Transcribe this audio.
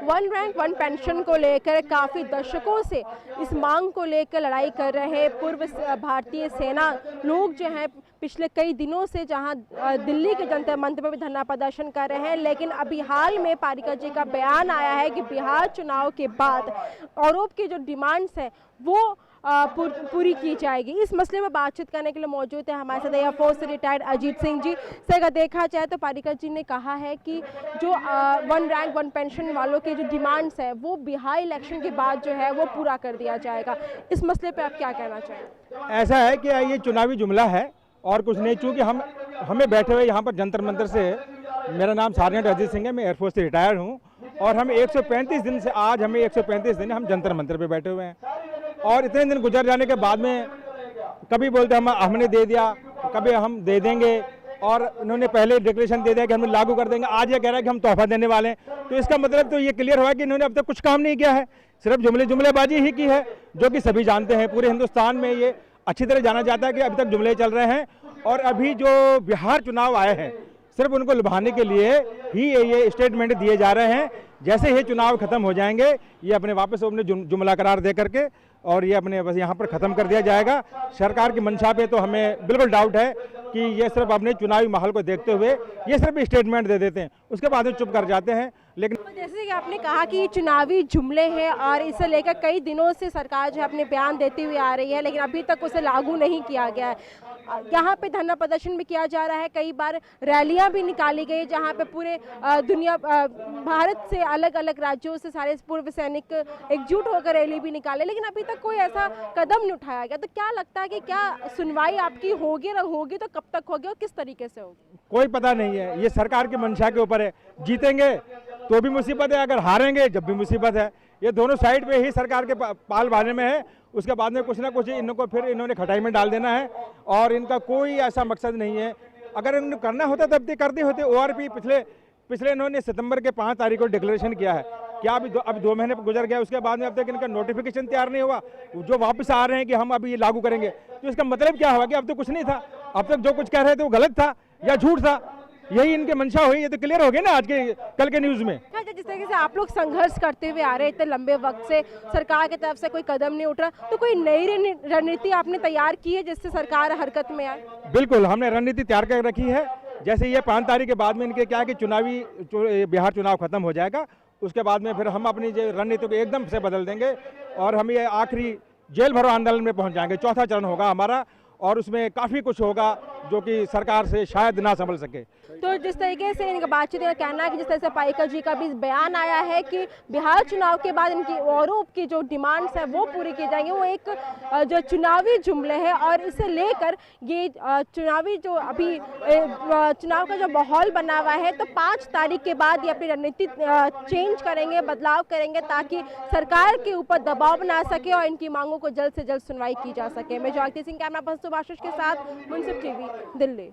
One rank one pension को लेकर काफ़ी दशकों से इस मांग को लेकर लड़ाई कर रहे पूर्व भारतीय सेना लोग जो हैं पिछले कई दिनों से जहां दिल्ली के जंतर मंतर पर भी धरना प्रदर्शन कर रहे हैं, लेकिन अभी हाल में पारिकर जी का बयान आया है कि बिहार चुनाव के बाद आरोप की जो डिमांड्स हैं वो पूरी की जाएगी। इस मसले में बातचीत करने के लिए मौजूद है हमारे साथ एयरफोर्स से रिटायर्ड अजीत सिंह जी। से अगर देखा जाए तो पारिकर जी ने कहा है कि जो वन रैंक वन पेंशन वालों की जो डिमांड्स है वो बिहार इलेक्शन के बाद जो है वो पूरा कर दिया जाएगा। इस मसले पे आप क्या कहना चाहेंगे? ऐसा है कि ये चुनावी जुमला है और कुछ नहीं, चूँकि हमें बैठे हुए यहाँ पर जंतर मंतर से, मेरा नाम सार्जेंट अजीत सिंह है, मैं एयरफोर्स से रिटायर हूँ और हम 135 दिन से आज हमें 135 दिन हम जंतर मंतर पे बैठे हुए हैं और इतने दिन गुजर जाने के बाद में कभी बोलते हमने दे दिया, कभी हम दे देंगे और उन्होंने पहले डिक्लेरेशन दे दिया कि हम लागू कर देंगे। आज ये कह रहा है कि हम तोहफा देने वाले हैं। तो इसका मतलब तो ये क्लियर हुआ कि इन्होंने अब तक कुछ काम नहीं किया है, सिर्फ जुमलेबाजी ही की है, जो कि सभी जानते हैं। पूरे हिंदुस्तान में ये अच्छी तरह जाना जाता है कि अभी तक जुमले चल रहे हैं और अभी जो बिहार चुनाव आए हैं सिर्फ उनको लुभाने के लिए ही ये स्टेटमेंट दिए जा रहे हैं। जैसे ही चुनाव खत्म हो जाएंगे ये अपने वापस अपने जुमला करार दे करके और ये अपने बस यहाँ पर ख़त्म कर दिया जाएगा। सरकार की मंशा पे तो हमें बिल्कुल डाउट है कि ये सिर्फ अपने चुनावी माहौल को देखते हुए ये सिर्फ स्टेटमेंट दे देते हैं, उसके बाद में चुप कर जाते हैं। लेकिन जैसे कि आपने कहा कि ये चुनावी जुमले हैं और इसे लेकर कई दिनों से सरकार जो है अपने बयान देती हुई आ रही है, लेकिन अभी तक उसे लागू नहीं किया गया है। यहाँ पे धरना प्रदर्शन भी किया जा रहा है, कई बार रैलियां भी निकाली गई जहाँ पे पूरे भारत से अलग अलग राज्यों से सारे पूर्व सैनिक एकजुट होकर रैली भी निकाले, लेकिन अभी तक कोई ऐसा कदम नहीं उठाया गया। तो क्या लगता है कि क्या सुनवाई आपकी होगी तो कब तक होगी और किस तरीके से होगी? कोई पता नहीं है, ये सरकार की मंशा के ऊपर है। जीतेंगे तो भी मुसीबत है, अगर हारेंगे जब भी मुसीबत है। ये दोनों साइड पे ही सरकार के पाल भाने में है। उसके बाद में कुछ ना कुछ इनको फिर इन्होंने खटाई में डाल देना है और इनका कोई ऐसा मकसद नहीं है। अगर इन्हें करना होता तब तक कर दी होते। ORP पिछले इन्होंने सितंबर के 5 तारीख को डिक्लेरेशन किया है। क्या अभी 2 महीने गुजर गया, उसके बाद में अब तक इनका नोटिफिकेशन तैयार नहीं हुआ। जो वापस आ रहे हैं कि हम अभी ये लागू करेंगे, तो इसका मतलब क्या हुआ कि अब तो कुछ नहीं था। अब तक जो कुछ कह रहे थे वो गलत था या झूठ था, यही इनके मंशा हुई। ये तो क्लियर हो गया ना आज के कल के न्यूज में। जिस तरीके से आप लोग संघर्ष करते हुए आ रहे इतने लंबे वक्त से, सरकार की तरफ से कोई कदम नहीं उठ रहा, तो कोई नई रणनीति आपने तैयार की है जिससे सरकार हरकत में आए? बिल्कुल, हमने रणनीति तैयार कर रखी है। जैसे ये 5 तारीख के बाद में इनके क्या है कि बिहार चुनाव खत्म हो जाएगा, उसके बाद में फिर हम अपनी रणनीति को एकदम से बदल देंगे और हम ये आखिरी जेल भरो आंदोलन में पहुंच जाएंगे। 4था चरण होगा हमारा और उसमें काफ़ी कुछ होगा जो कि सरकार से शायद ना संभल सके। तो जिस तरीके से इनका बातचीत का कहना है कि जिस तरह से पारिकर जी का भी बयान आया है कि बिहार चुनाव के बाद इनकी आरोप की जो डिमांड्स है वो पूरी की जाएंगी, वो एक जो चुनावी जुमले है और इसे लेकर ये चुनावी जो अभी चुनाव का जो माहौल बना हुआ है, तो 5 तारीख के बाद ये अपनी रणनीति चेंज करेंगे, बदलाव करेंगे ताकि सरकार के ऊपर दबाव बना सके और इनकी मांगों को जल्द से जल्द सुनवाई की जा सके। मैं ज्योति सिंह, कैमरा पर्सन सुभाष के साथ, मुंसिफ टीवी, दिल्ली।